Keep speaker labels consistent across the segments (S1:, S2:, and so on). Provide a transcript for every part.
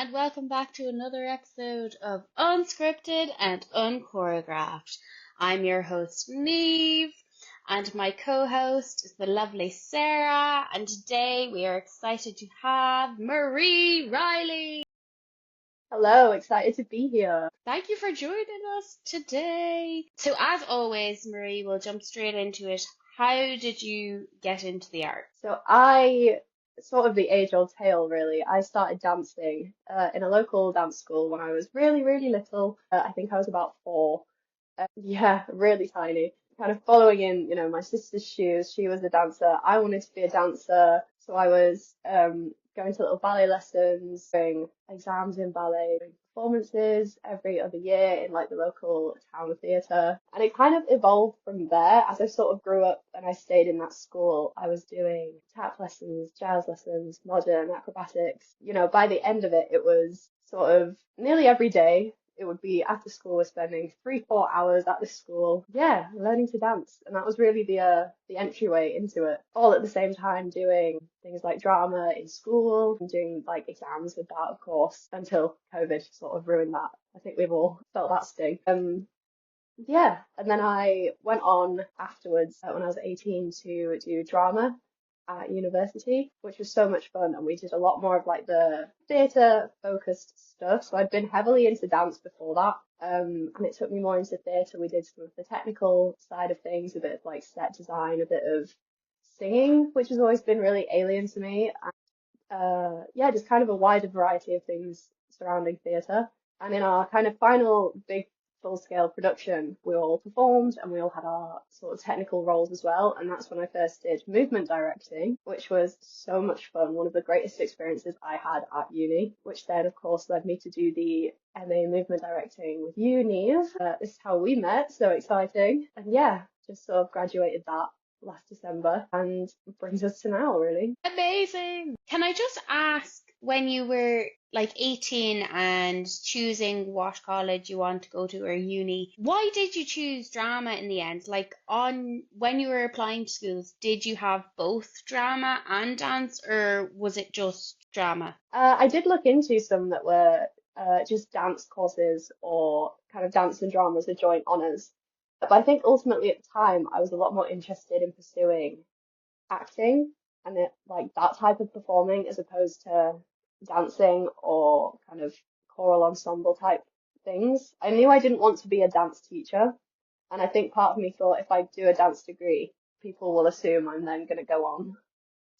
S1: and welcome back to another episode of Unscripted and Unchoreographed. I'm your host, Neve, and my co-host is the lovely Sarah, and today we are excited to have Marie Riley.
S2: Hello, excited to be here.
S1: Thank you for joining us today. So as always, Marie, we'll jump straight into it. How did you get into the arts?
S2: Sort of the age-old tale, really. I started dancing in a local dance school when I was really, really little. I think I was about 4. Yeah, really tiny. Kind of following in, my sister's shoes. She was a dancer. I wanted to be a dancer, so I was going to little ballet lessons, doing exams in ballet, doing performances every other year in like the local town theatre. And it kind of evolved from there as I sort of grew up and I stayed in that school. I was doing tap lessons, jazz lessons, modern acrobatics. By the end of it, it was sort of nearly every day. It would be after school, we're spending 3-4 hours at the school, yeah, learning to dance. And that was really the entryway into it. All at the same time doing things like drama in school, and doing like exams with that, of course, until COVID sort of ruined that. I think we've all felt that sting. Yeah, and then I went on afterwards when I was 18 to do drama at university, which was so much fun. And we did a lot more of like the theatre focused stuff. So I'd been heavily into dance before that. And it took me more into theatre. We did some of the technical side of things, a bit of like set design, a bit of singing, which has always been really alien to me. And yeah, just kind of a wider variety of things surrounding theatre. And in our kind of final big full-scale production, we all performed and we all had our sort of technical roles as well. And that's when I first did movement directing, which was so much fun. One of the greatest experiences I had at uni, which then, of course, led me to do the MA in movement directing with you, Neve. This is how we met. So exciting. And yeah, just sort of graduated that last December and brings us to now, really.
S1: Amazing. Can I just ask, when you were like 18 and choosing what college you want to go to or uni, why did you choose drama in the end? Like when you were applying to schools, did you have both drama and dance, or was it just drama?
S2: I did look into some that were just dance courses or kind of dance and drama as a joint honours. But I think ultimately at the time I was a lot more interested in pursuing acting and like that type of performing as opposed to dancing or kind of choral ensemble type things. I knew I didn't want to be a dance teacher, and I think part of me thought if I do a dance degree, people will assume I'm then going to go on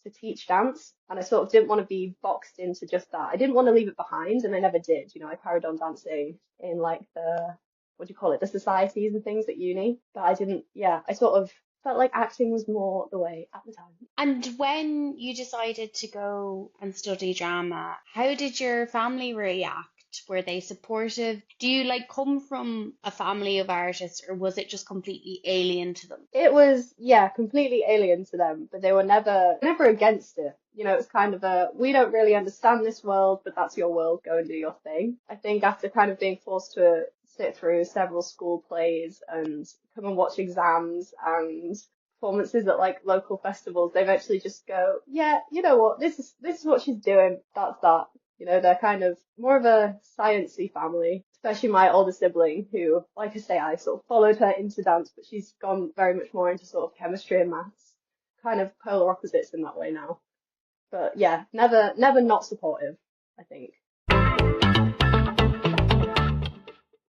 S2: to teach dance, and I sort of didn't want to be boxed into just that. I didn't want to leave it behind, and I never did. I carried on dancing in like the, what do you call it, the societies and things at uni, but I didn't, yeah, I sort of felt like acting was more the way at the time.
S1: And when you decided to go and study drama, how did your family react? Were they supportive? Do you like come from a family of artists, or was it just completely alien to them?
S2: It was, yeah, completely alien to them, but they were never against it. It's kind of we don't really understand this world, but that's your world, go and do your thing. I think after kind of being forced to sit through several school plays and come and watch exams and performances at like local festivals, they eventually just go, yeah, you know what, this is what she's doing, that's that. They're kind of more of a sciencey family, especially my older sibling, who, like I say, I sort of followed her into dance, but she's gone very much more into sort of chemistry and maths, kind of polar opposites in that way now. But yeah, never not supportive, I think.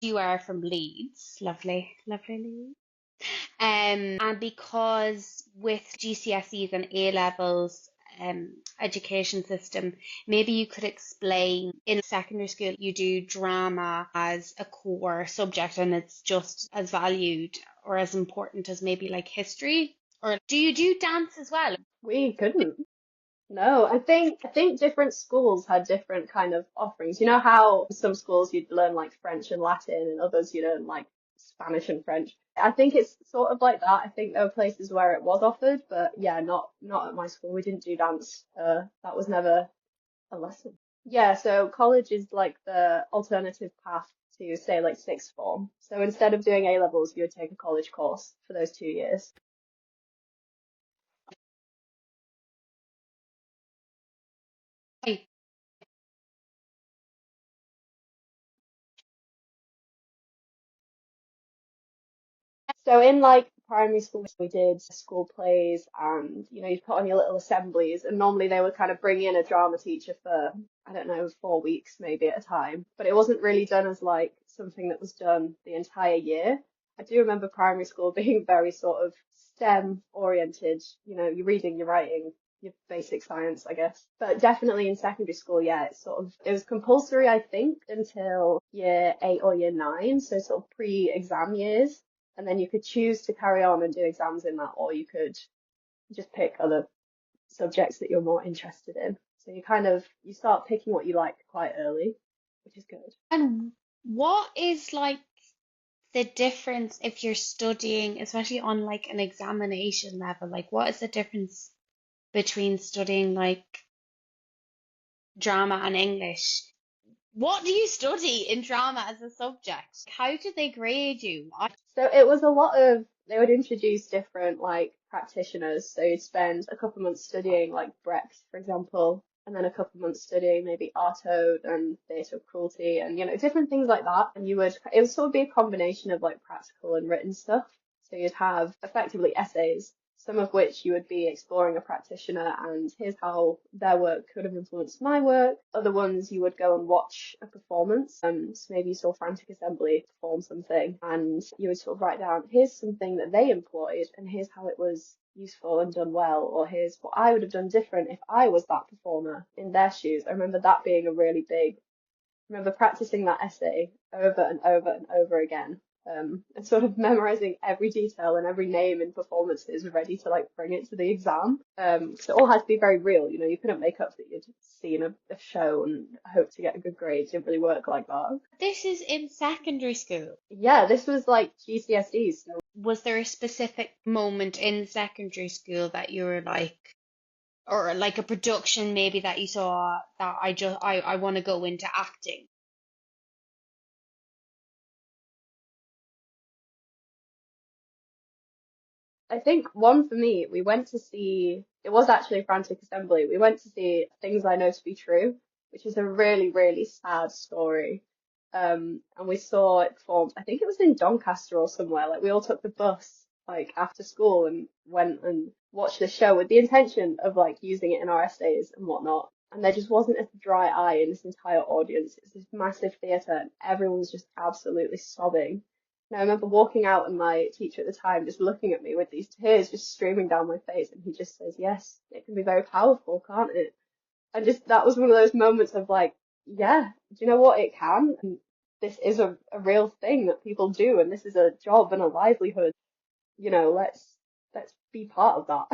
S1: You are from Leeds, lovely, lovely Leeds. And because with GCSEs and A levels education system, maybe you could explain in secondary school you do drama as a core subject and it's just as valued or as important as maybe like history, or do you do dance as well?
S2: We couldn't. No, I think different schools had different kind of offerings. You know how some schools you'd learn like French and Latin and others you learn like Spanish and French. I think it's sort of like that. I think there were places where it was offered, but yeah, not at my school. We didn't do dance. That was never a lesson. Yeah, so college is like the alternative path to say like sixth form. So instead of doing A levels, you would take a college course for those 2 years. So in like primary school, we did school plays and, you'd put on your little assemblies and normally they would kind of bring in a drama teacher for, I don't know, 4 weeks maybe at a time. But it wasn't really done as like something that was done the entire year. I do remember primary school being very sort of STEM oriented, your reading, your writing, your basic science, I guess. But definitely in secondary school, yeah, it was compulsory, I think, until year 8 or year 9, so sort of pre-exam years. And then you could choose to carry on and do exams in that, or you could just pick other subjects that you're more interested in. So you start picking what you like quite early, which is good.
S1: And what is like the difference if you're studying, especially on like an examination level? Like, what is the difference between studying like drama and English? What do you study in drama as a subject? How do they grade you?
S2: So it was a lot of, they would introduce different like practitioners. So you'd spend a couple months studying like Brecht, for example, and then a couple months studying maybe Artaud and theatre of cruelty and, different things like that. And it would sort of be a combination of like practical and written stuff. So you'd have effectively essays, some of which you would be exploring a practitioner and here's how their work could have influenced my work. Other ones you would go and watch a performance. So maybe you saw Frantic Assembly perform something and you would sort of write down, here's something that they employed and here's how it was useful and done well, or here's what I would have done different if I was that performer in their shoes. I remember that being a really big remember practicing that essay over and over and over again, and sort of memorizing every detail and every name in performances ready to like bring it to the exam. So it all had to be very real, you couldn't make up that you'd seen a show and hope to get a good grade. It didn't really work like that.
S1: This is in secondary school.
S2: Yeah, this was like GCSEs. So
S1: Was there a specific moment in secondary school that you were like, or like a production maybe that you saw that I want to go into acting?
S2: I think one for me, we went to see, it was actually Frantic Assembly. We went to see Things I Know to Be True, which is a really, really sad story. And we saw it performed, I think it was in Doncaster or somewhere. Like we all took the bus like after school and went and watched the show with the intention of like using it in our essays and whatnot. And there just wasn't a dry eye in this entire audience. It's this massive theatre and everyone's just absolutely sobbing. And I remember walking out and my teacher at the time just looking at me with these tears just streaming down my face. And he just says, yes, it can be very powerful, can't it? And just that was one of those moments of like, yeah, do you know what? It can. And this is a real thing that people do. And this is a job and a livelihood. Let's be part of that.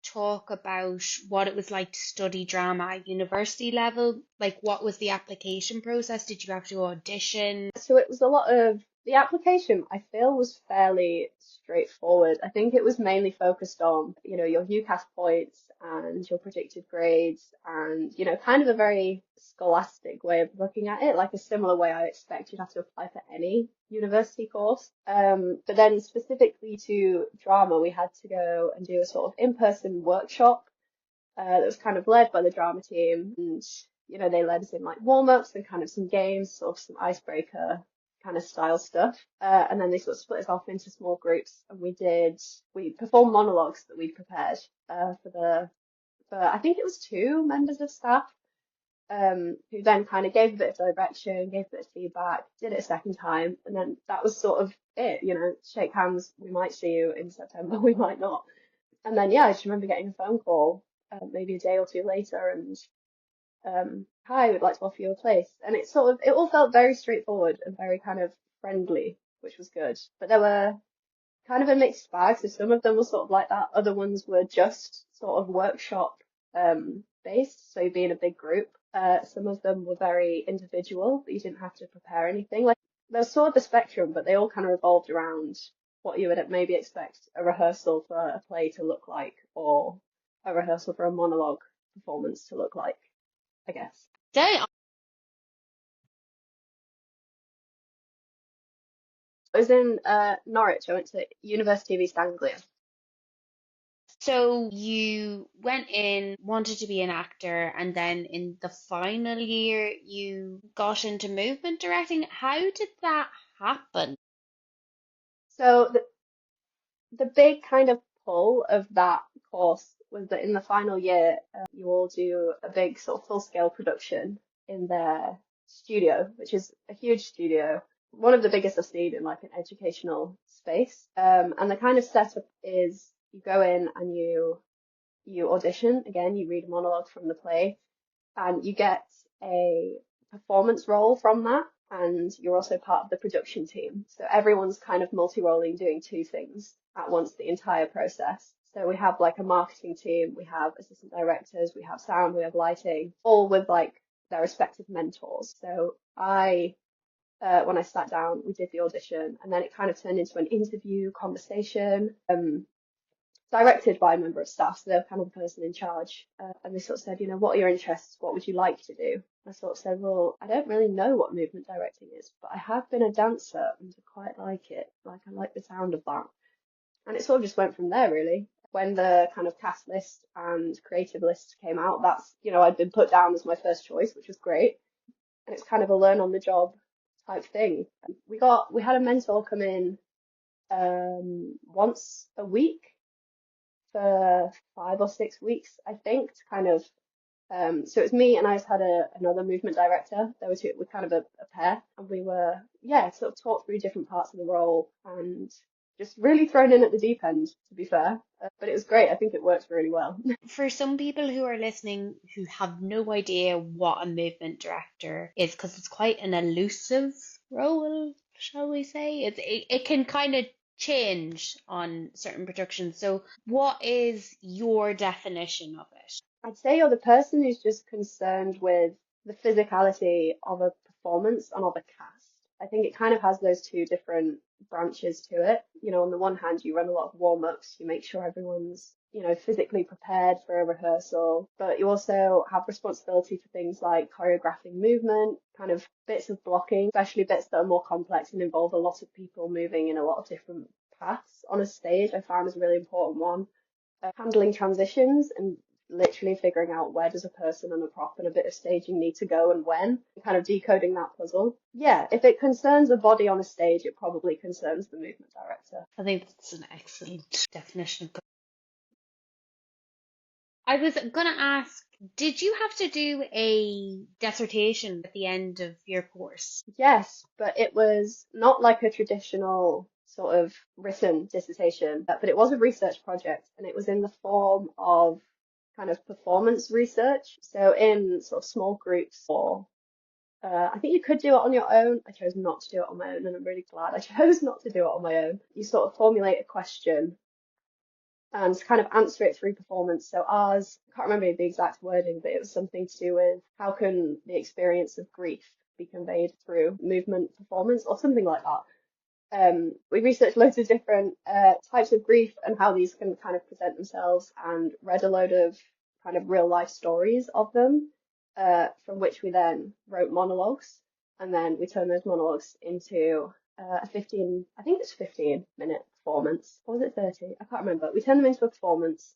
S1: Talk about what it was like to study drama at university level. Like, what was the application process? Did you have to audition?
S2: So it was a lot of the application, I feel, was fairly straightforward. I think it was mainly focused on, your UCAS points and your predicted grades and, kind of a very scholastic way of looking at it, like a similar way I expect you'd have to apply for any university course. But then specifically to drama, we had to go and do a sort of in-person workshop that was kind of led by the drama team. And, they led us in like warm-ups and kind of some games, sort of some icebreaker kind of style stuff. And then they sort of split us off into small groups and we performed monologues that we'd prepared for I think it was two members of staff, who then kind of gave a bit of direction, gave a bit of feedback, did it a second time, and then that was sort of it, shake hands, we might see you in September, we might not. And then, yeah, I just remember getting a phone call, maybe a day or two later, and hi, we'd like to offer you a place. And it all felt very straightforward and very kind of friendly, which was good. But there were kind of a mixed bag. So some of them were sort of like that. Other ones were just sort of workshop based. So being a big group. Some of them were very individual, but you didn't have to prepare anything. Like there's sort of a spectrum, but they all kind of revolved around what you would maybe expect a rehearsal for a play to look like, or a rehearsal for a monologue performance to look like, I guess.
S1: Dang.
S2: I was in Norwich. I went to University of East Anglia.
S1: So you went in, wanted to be an actor, and then in the final year you got into movement directing. How did that happen?
S2: So the big kind of pull of that course was that in the final year, you all do a big sort of full-scale production in their studio, which is a huge studio, one of the biggest I've seen in like an educational space. And the kind of setup is you go in and you audition. Again, you read a monologue from the play, and you get a performance role from that, and you're also part of the production team. So everyone's kind of multi-rolling, doing two things at once the entire process. So we have like a marketing team, we have assistant directors, we have sound, we have lighting, all with like their respective mentors. So when I sat down, we did the audition, and then it kind of turned into an interview conversation. Directed by a member of staff, so they're kind of the person in charge. And they sort of said, what are your interests? What would you like to do? I sort of said, well, I don't really know what movement directing is, but I have been a dancer and I quite like it. Like, I like the sound of that. And it sort of just went from there, really. When the kind of cast list and creative list came out, that's, I'd been put down as my first choice, which was great. And it's kind of a learn on the job type thing. We had a mentor come in once a week for 5 or 6 weeks, I think, to kind of so it was me, and I just had another movement director. There was we're kind of a pair, and we were sort of taught through different parts of the role and just really thrown in at the deep end, to be fair. But it was great. I think it worked really well.
S1: For some people who are listening who have no idea what a movement director is, because it's quite an elusive role, shall we say? It can kind of change on certain productions. So what is your definition of it?
S2: I'd say you're the person who's just concerned with the physicality of a performance and of a cast. I think it kind of has those two different branches to it. On the one hand, you run a lot of warm-ups, you make sure everyone's, physically prepared for a rehearsal, but you also have responsibility for things like choreographing movement, kind of bits of blocking, especially bits that are more complex and involve a lot of people moving in a lot of different paths on a stage. I found is a really important one. Handling transitions and literally figuring out where does a person and a prop and a bit of staging need to go and when, and kind of decoding that puzzle. Yeah, if it concerns a body on a stage, it probably concerns the movement director.
S1: I think that's an excellent definition. I was going to ask, did you have to do a dissertation at the end of your course?
S2: Yes, but it was not like a traditional sort of written dissertation, but it was a research project, and it was in the form of kind of performance research. So in sort of small groups, or I think you could do it on your own. I chose not to do it on my own, and I'm really glad I chose not to do it on my own. You sort of formulate a question and kind of answer it through performance. So ours, I can't remember the exact wording, but it was something to do with how can the experience of grief be conveyed through movement performance or something like that. We researched loads of different types of grief and how these can kind of present themselves, and read a load of kind of real life stories of them, from which we then wrote monologues, and then we turned those monologues into a 15-minute performance. Or was it 30? I can't remember. We turned them into a performance,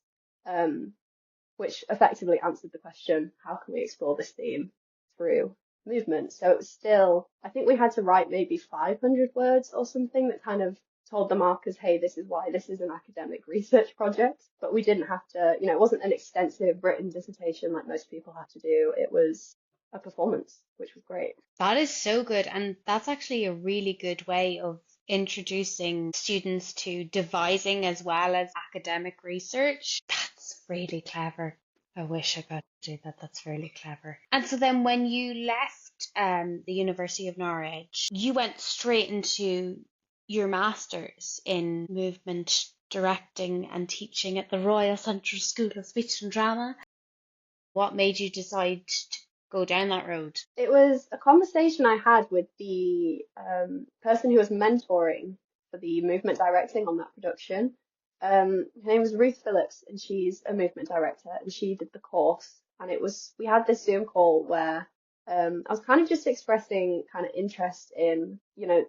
S2: which effectively answered the question, how can we explore this theme through movement? So it was still, I think we had to write maybe 500 words or something that kind of told the markers, hey, this is why this is an academic research project. But we didn't have to, it wasn't an extensive written dissertation like most people have to do. It was a performance, which was great.
S1: That is so good. And that's actually a really good way of introducing students to devising as well as academic research. That's really clever. I wish I got to do that. That's really clever. And so then when you left the University of Norwich, you went straight into your master's in movement directing and teaching at the Royal Central School of Speech and Drama. What made you decide to go down that road?
S2: It was a conversation I had with the person who was mentoring for the movement directing on that production. Her name was Ruth Phillips, and she's a movement director, and she did the course. And we had this Zoom call where I was kind of just expressing kind of interest in,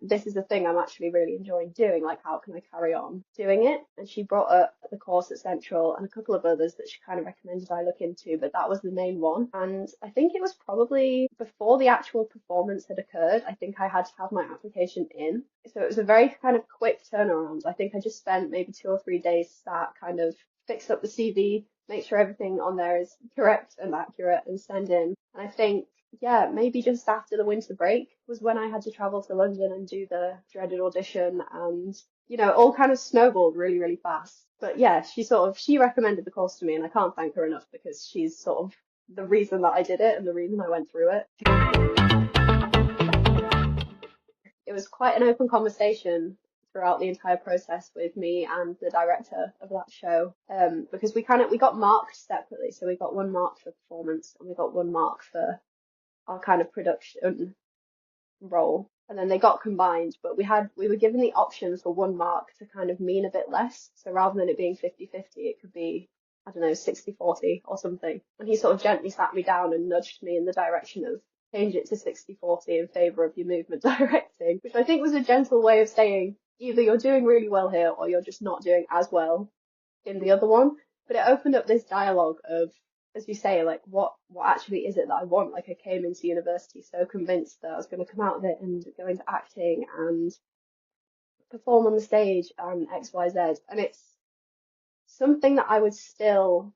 S2: this is the thing I'm actually really enjoying doing. Like, how can I carry on doing it? And she brought up the course at Central and a couple of others that she kind of recommended I look into, but that was the main one. And I think it was probably before the actual performance had occurred. I think I had to have my application in. So it was a very kind of quick turnaround. I think I just spent maybe 2 or 3 days sat kind of fix up the CV, make sure everything on there is correct and accurate and send in. And I think, yeah, maybe just after the winter break was when I had to travel to London and do the dreaded audition, and it all kind of snowballed really, really fast. But yeah, she recommended the course to me, and I can't thank her enough because she's sort of the reason that I did it and the reason I went through it. It was quite an open conversation throughout the entire process with me and the director of that show, because we got marked separately. So we got 1 mark for performance and we got 1 mark for our kind of production role. And then they got combined, but we were given the option for 1 mark to kind of mean a bit less. So rather than it being 50-50, it could be, I don't know, 60-40 or something. And he sort of gently sat me down and nudged me in the direction of change it to 60-40 in favor of your movement directing, which I think was a gentle way of saying either you're doing really well here or you're just not doing as well in the other one. But it opened up this dialogue of, as you say, like what actually is it that I want? Like, I came into university so convinced that I was going to come out of it and go into acting and perform on the stage and X, Y, Z. And it's something that I would still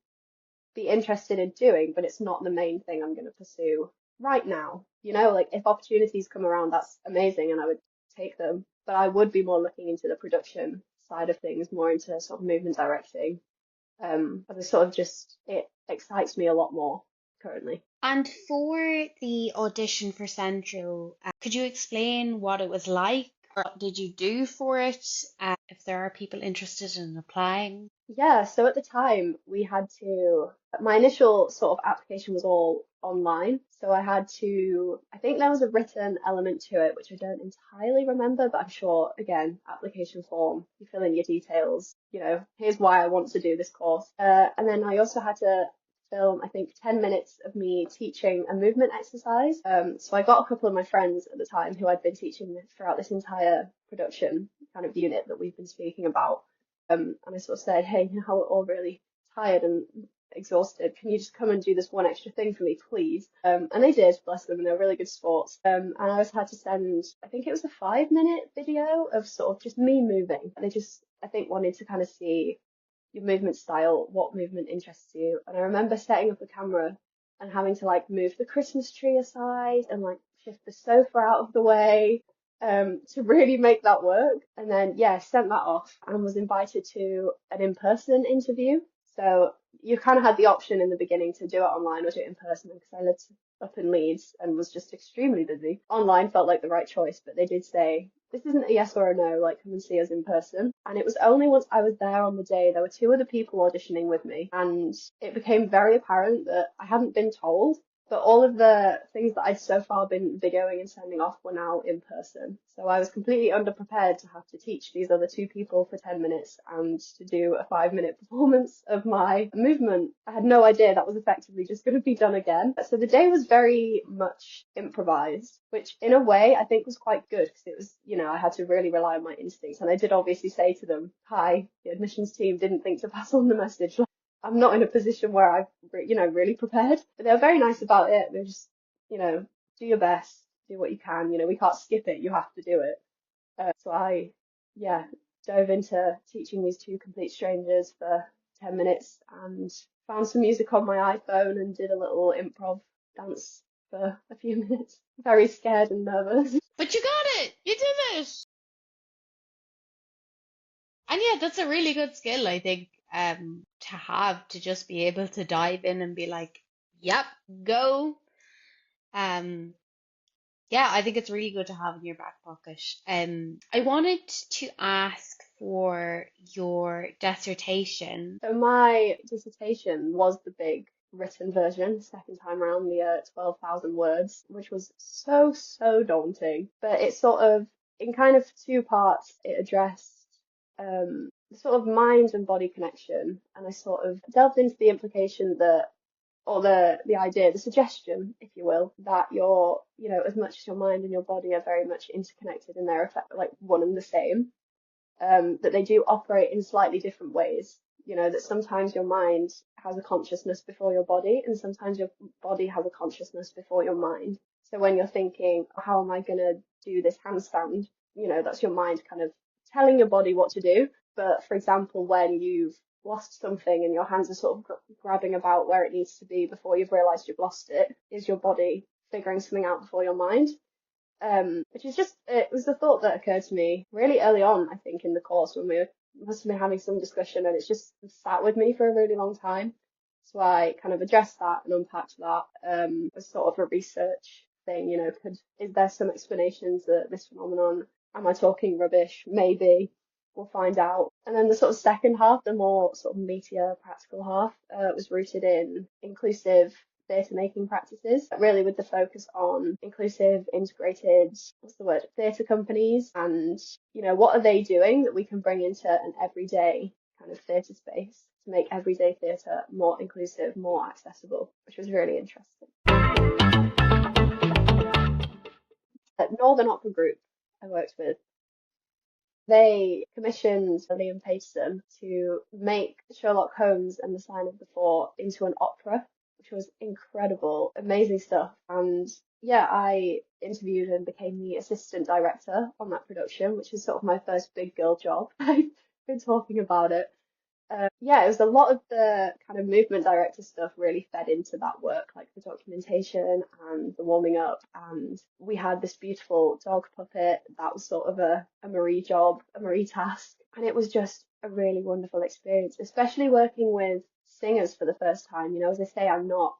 S2: be interested in doing, but it's not the main thing I'm going to pursue right now. Like, if opportunities come around, that's amazing and I would take them. But I would be more looking into the production side of things, more into sort of movement directing. But it excites me a lot more currently.
S1: And for the audition for Central, could you explain what it was like, or what did you do for it, if there are people interested in applying?
S2: Yeah, so at the time my initial sort of application was all online. So I think there was a written element to it, which I don't entirely remember, but I'm sure, again, application form, you fill in your details, here's why I want to do this course. And then I also had to film, I think, 10 minutes of me teaching a movement exercise. So I got a couple of my friends at the time who I'd been teaching throughout this entire production kind of unit that we've been speaking about. And I sort of said, hey, we're all really tired and exhausted. Can you just come and do this one extra thing for me, please? And they did, bless them, and they're really good sports. And I also had to send, I think it was a 5-minute video of sort of just me moving. And they just, I think, wanted to kind of see your movement style, what movement interests you. And I remember setting up a camera and having to like move the Christmas tree aside and like shift the sofa out of the way, to really make that work. And then, yeah, sent that off and was invited to an in-person interview. So you kind of had the option in the beginning to do it online or do it in person, because I lived up in Leeds and was just extremely busy. Online felt like the right choice, but they did say, this isn't a yes or a no, like, come and see us in person. And it was only once I was there on the day, there were 2 other people auditioning with me, and it became very apparent that I hadn't been told, but all of the things that I'd so far been videoing and sending off were now in person. So I was completely underprepared to have to teach these other 2 people for 10 minutes and to do a 5-minute performance of my movement. I had no idea that was effectively just going to be done again. So the day was very much improvised, which in a way I think was quite good, because it was, I had to really rely on my instincts. And I did obviously say to them, hi, the admissions team didn't think to pass on the message. I'm not in a position where I've, really prepared. But they were very nice about it. They're just, do your best, do what you can. We can't skip it. You have to do it. So I, yeah, dove into teaching these 2 complete strangers for 10 minutes and found some music on my iPhone and did a little improv dance for a few minutes. Very scared and nervous.
S1: But you got it! You did it! And yeah, that's a really good skill, I think, to have, to just be able to dive in and be like, yep, go. Um, yeah, I think it's really good to have in your back pocket. I wanted to ask for your dissertation.
S2: So my dissertation was the big written version, second time around, the 12,000 words, which was so, so daunting. But it sort of, in kind of 2 parts, it addressed the sort of mind and body connection. And I sort of delved into the implication that or the idea, the suggestion, if you will, that your, as much as your mind and your body are very much interconnected and they're like one and the same, that they do operate in slightly different ways. That sometimes your mind has a consciousness before your body, and sometimes your body has a consciousness before your mind. So when you're thinking, how am I going to do this handstand? That's your mind kind of telling your body what to do. But for example, when you've lost something and your hands are sort of grabbing about where it needs to be before you've realized you've lost it, is your body figuring something out before your mind? Which is just, it was the thought that occurred to me really early on, I think, in the course when we must have been having some discussion, and it's just sat with me for a really long time. So I kind of addressed that and unpacked that as sort of a research thing, is there some explanations that this phenomenon, am I talking rubbish? Maybe. We'll find out. And then the sort of second half, the more sort of meatier practical half, was rooted in inclusive theatre making practices, really with the focus on inclusive, integrated, theatre companies, and, what are they doing that we can bring into an everyday kind of theatre space to make everyday theatre more inclusive, more accessible, which was really interesting. At Northern Opera Group I worked with, they commissioned Liam Paterson to make Sherlock Holmes and the Sign of the Four into an opera, which was incredible, amazing stuff. And yeah, I interviewed and became the assistant director on that production, which was sort of my first big girl job. I've been talking about it. Yeah, it was a lot of the kind of movement director stuff really fed into that work, like the documentation and the warming up. And we had this beautiful dog puppet that was sort of a Marie job, a Marie task. And it was just a really wonderful experience, especially working with singers for the first time. As I say, I'm not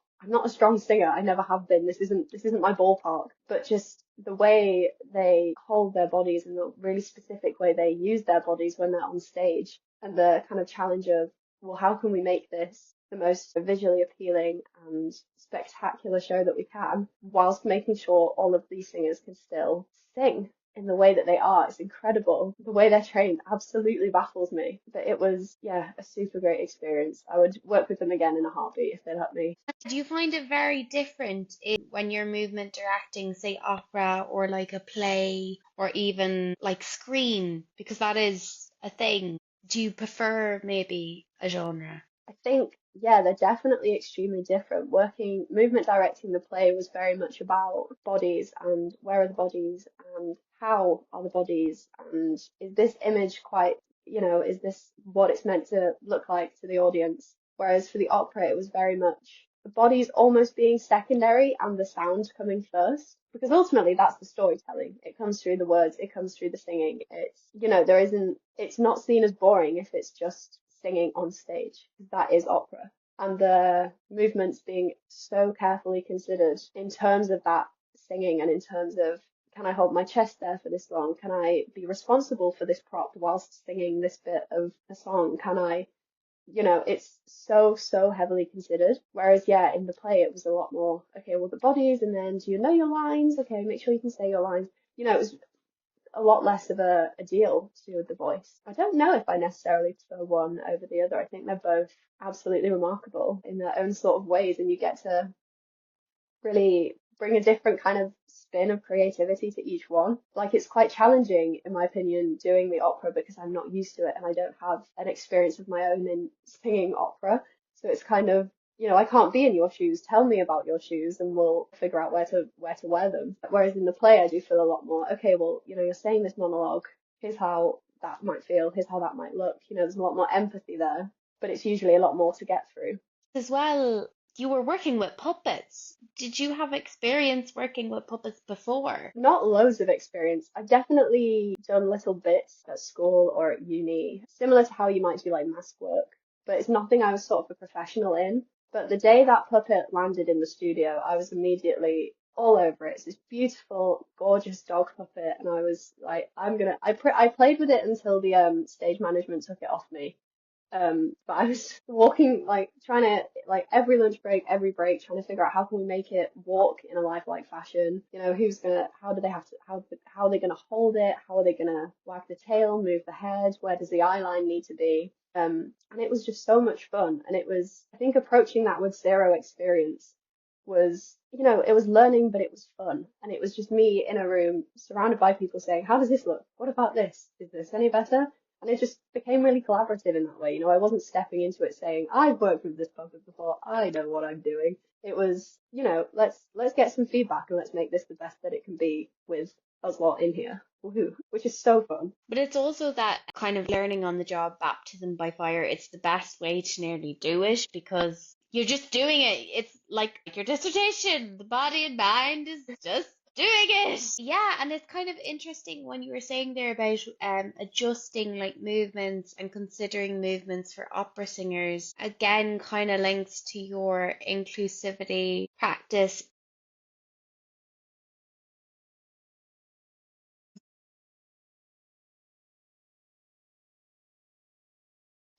S2: a strong singer. I never have been. This isn't my ballpark. But just the way they hold their bodies and the really specific way they use their bodies when they're on stage, and the kind of challenge of, well, how can we make this the most visually appealing and spectacular show that we can, whilst making sure all of these singers can still sing in the way that they are. It's incredible. The way they're trained absolutely baffles me. But it was, yeah, a super great experience. I would work with them again in a heartbeat if they let me.
S1: Do you find it very different when you're movement directing, say, opera or like a play or even like screen? Because that is a thing. Do you prefer maybe a genre?
S2: I think, yeah, they're definitely extremely different. Movement directing the play was very much about bodies and where are the bodies and how are the bodies, and is this image quite, is this what it's meant to look like to the audience? Whereas for the opera, it was very much the bodies almost being secondary and the sound coming first. Because ultimately that's the storytelling. It comes through the words, it comes through the singing. It's not seen as boring if it's just singing on stage. That is opera. And the movements being so carefully considered in terms of that singing and in terms of, can I hold my chest there for this long? Can I be responsible for this prop whilst singing this bit of a song? Can I, it's so heavily considered. Whereas, yeah, in the play, it was a lot more, okay, well, the bodies, and then do you know your lines? Okay, make sure you can say your lines. It was a lot less of a deal to do with the voice. I don't know if I necessarily prefer one over the other. I think they're both absolutely remarkable in their own sort of ways, and you get to really bring a different kind of spin of creativity to each one. Like, it's quite challenging, in my opinion, doing the opera because I'm not used to it and I don't have an experience of my own in singing opera. So it's kind of, I can't be in your shoes. Tell me about your shoes and we'll figure out where to wear them. Whereas in the play, I do feel a lot more, okay, well, you're saying this monologue. Here's how that might feel. Here's how that might look. There's a lot more empathy there, but it's usually a lot more to get through.
S1: As well, you were working with puppets. Did you have experience working with puppets before?
S2: Not loads of experience. I've definitely done little bits at school or at uni, similar to how you might do like mask work, but it's nothing I was sort of a professional in. But the day that puppet landed in the studio, I was immediately all over it. It's this beautiful, gorgeous dog puppet, and I was like, I played with it until the stage management took it off me. But I was walking, like trying to, like every lunch break, every break, trying to figure out how can we make it walk in a lifelike fashion. How are they gonna hold it? How are they gonna wag the tail, move the head? Where does the eye line need to be? And it was just so much fun. And it was, I think, approaching that with zero experience was, it was learning, but it was fun. And it was just me in a room surrounded by people saying, how does this look? What about this? Is this any better? And it just became really collaborative in that way. I wasn't stepping into it saying, I've worked with this puppet before. I know what I'm doing. It was, let's get some feedback and let's make this the best that it can be with us lot in here. Woohoo, which is so fun.
S1: But it's also that kind of learning on the job baptism by fire. It's the best way to nearly do it because you're just doing it. It's like your dissertation. The body and mind is just doing it. Yeah, and it's kind of interesting when you were saying there about adjusting like movements and considering movements for opera singers. Again, kind of links to your inclusivity practice.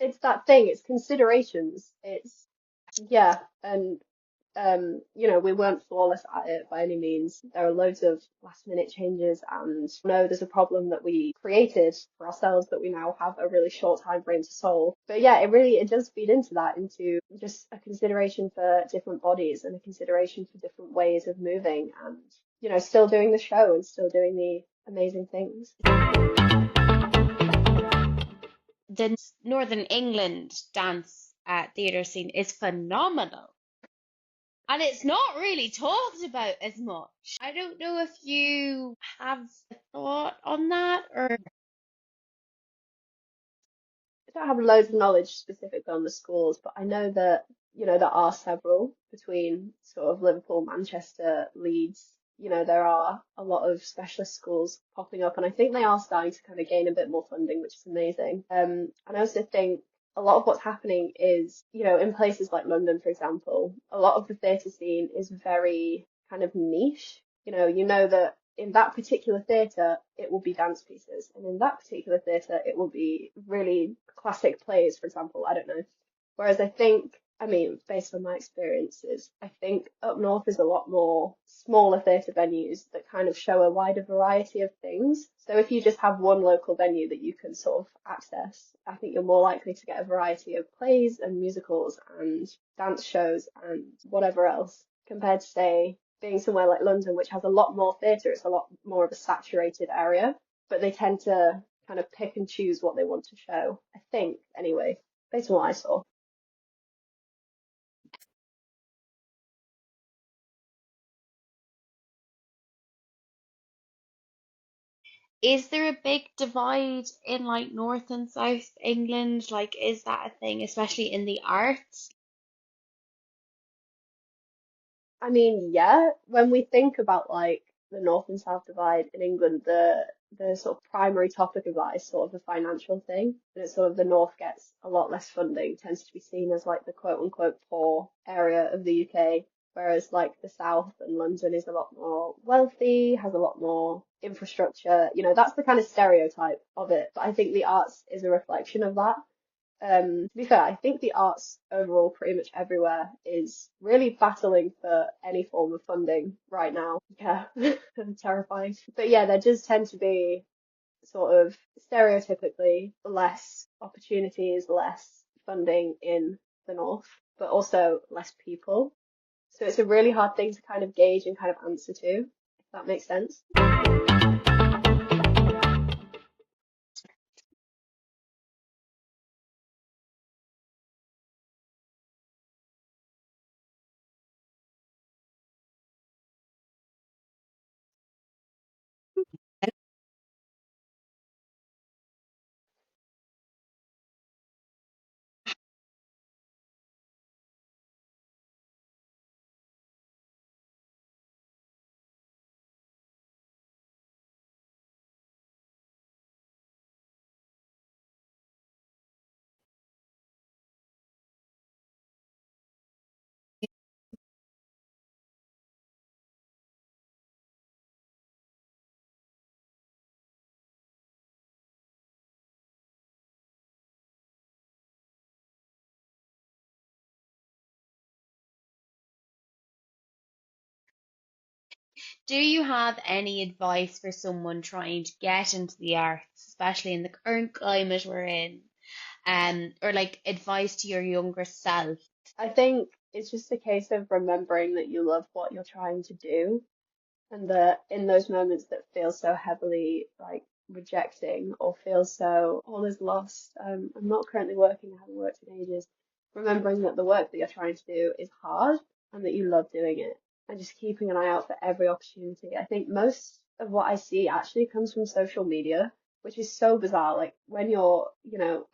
S2: It's that thing, it's considerations. Yeah, and we weren't flawless at it by any means. There are loads of last minute changes, and there's a problem that we created for ourselves that we now have a really short time frame to solve. But yeah, it does feed into that, into just a consideration for different bodies and a consideration for different ways of moving and, still doing the show and still doing the amazing things.
S1: The Northern England dance theatre scene is phenomenal. And it's not really talked about as much. I don't know if you have a thought on that or
S2: I don't have loads of knowledge specifically on the schools, but I know that, there are several between sort of Liverpool, Manchester, Leeds. There are a lot of specialist schools popping up, and I think they are starting to kind of gain a bit more funding, which is amazing. And I also think a lot of what's happening is, in places like London, for example, a lot of the theatre scene is very kind of niche. You know that in that particular theatre, it will be dance pieces, and in that particular theatre, it will be really classic plays, for example. I don't know. Whereas I mean, based on my experiences, I think up north is a lot more smaller theatre venues that kind of show a wider variety of things. So if you just have one local venue that you can sort of access, I think you're more likely to get a variety of plays and musicals and dance shows and whatever else compared to, say, being somewhere like London, which has a lot more theatre. It's a lot more of a saturated area, but they tend to kind of pick and choose what they want to show, I think, anyway, based on what I saw.
S1: is there a big divide in like North and South England? Like, is that a thing, especially in the arts?
S2: I mean, yeah, when we think about like the North and South divide in England, the sort of primary topic of that is sort of the financial thing. And it's sort of the North gets a lot less funding, tends to be seen as like the quote unquote poor area of the UK, whereas like the South and London is a lot more wealthy, has a lot more infrastructure. That's the kind of stereotype of it. But I think the arts is a reflection of that. To be fair, I think the arts overall, pretty much everywhere, is really battling for any form of funding right now. Yeah, terrifying. But yeah, there does tend to be sort of stereotypically less opportunities, less funding in the north, but also less people. So it's a really hard thing to kind of gauge and kind of answer to, if that makes sense.
S1: Do you have any advice for someone trying to get into the arts, especially in the current climate we're in? or like advice to your younger self?
S2: I think it's just a case of remembering that you love what you're trying to do, and that in those moments that feel so heavily like rejecting or feel so all is lost, I'm not currently working, I haven't worked in ages, remembering that the work that you're trying to do is hard and that you love doing it, and just keeping an eye out for every opportunity. I think most of what I see actually comes from social media, which is so bizarre. Like when you're,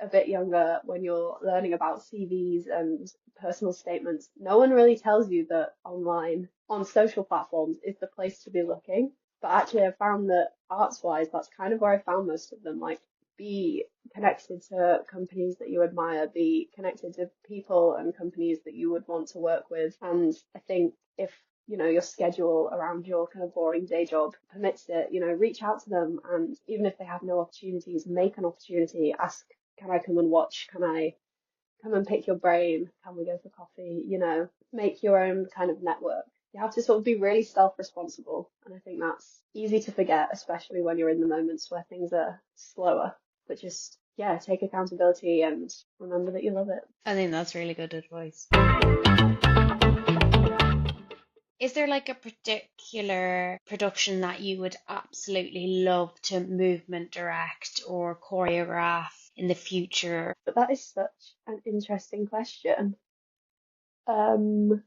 S2: a bit younger, when you're learning about CVs and personal statements, no one really tells you that online on social platforms is the place to be looking. But actually, I found that arts-wise, that's kind of where I found most of them. Like, be connected to companies that you admire, be connected to people and companies that you would want to work with. And I think if your schedule around your kind of boring day job permits it, reach out to them. And even if they have no opportunities, make an opportunity. Ask, can I come and watch? Can I come and pick your brain? Can we go for coffee? Make your own kind of network. You have to sort of be really self-responsible. And I think that's easy to forget, especially when you're in the moments where things are slower. But just, yeah, take accountability and remember that you love it.
S1: I think that's really good advice. Is there like a particular production that you would absolutely love to movement direct or choreograph in the future?
S2: But that is such an interesting question. Um,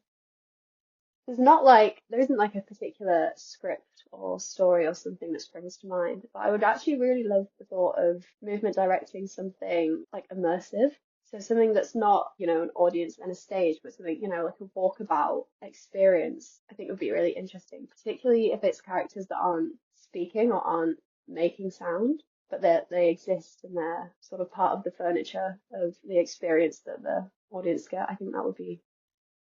S2: there isn't like a particular script or story or something that springs to mind, but I would actually really love the thought of movement directing something like immersive. So something that's not, an audience and a stage, but something, like a walkabout experience, I think would be really interesting, particularly if it's characters that aren't speaking or aren't making sound, but they exist and they're sort of part of the furniture of the experience that the audience get. I think that would be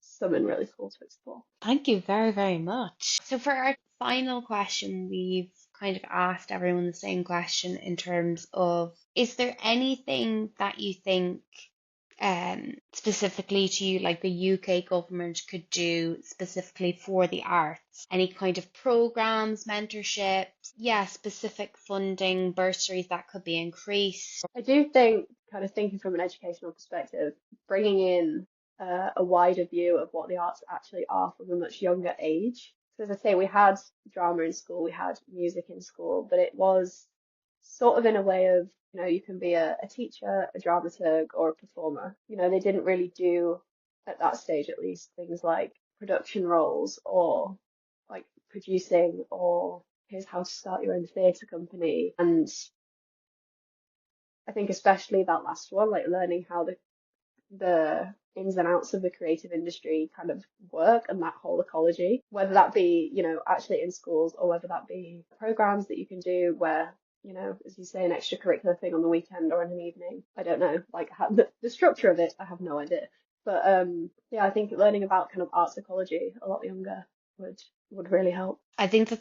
S2: something really cool to explore.
S1: Thank you very, very much. So for our final question, we've kind of asked everyone the same question in terms of, is there anything that you think specifically to you, like the UK government could do specifically for the arts? Any kind of programs, mentorships, yeah, specific funding, bursaries that could be increased?
S2: I do think, kind of thinking from an educational perspective, bringing in a wider view of what the arts actually are from a much younger age. So as I say, we had drama in school, we had music in school, but it was sort of in a way of, you can be a teacher, a dramaturg, or a performer. They didn't really do, at that stage at least, things like production roles or like producing or here's how to start your own theatre company. And I think especially that last one, like learning how the ins and outs of the creative industry kind of work and that whole ecology, whether that be, actually in schools or whether that be programs that you can do where, as you say, an extracurricular thing on the weekend or in an evening. I don't know, like the structure of it, I have no idea. But yeah, I think learning about kind of arts ecology a lot younger would really help.
S1: I think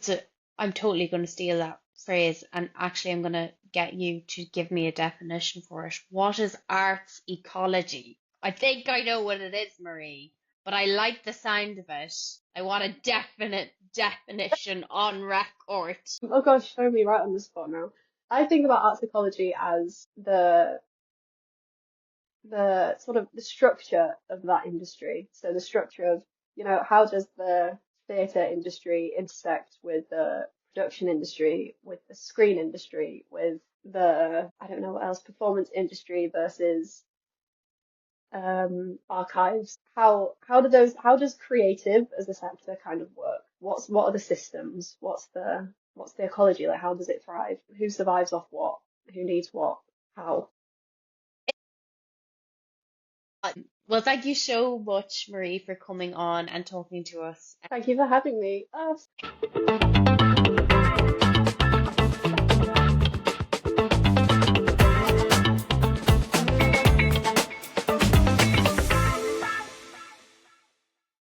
S1: I'm totally going to steal that phrase, and actually I'm going to get you to give me a definition for it. What is arts ecology? I think I know what it is, Marie, but I like the sound of it. I want a definite definition on record.
S2: Oh gosh, throw me right on the spot now. I think about arts ecology as the sort of the structure of that industry. So the structure of, how does the theatre industry intersect with the production industry, with the screen industry, with the, I don't know what else, performance industry versus archives. How does creative as a sector kind of work? What are the systems? What's the ecology? Like how does it thrive? Who survives off what? Who needs what? How?
S1: Well, thank you so much, Marie, for coming on and talking to us.
S2: Thank you for having me. Oh.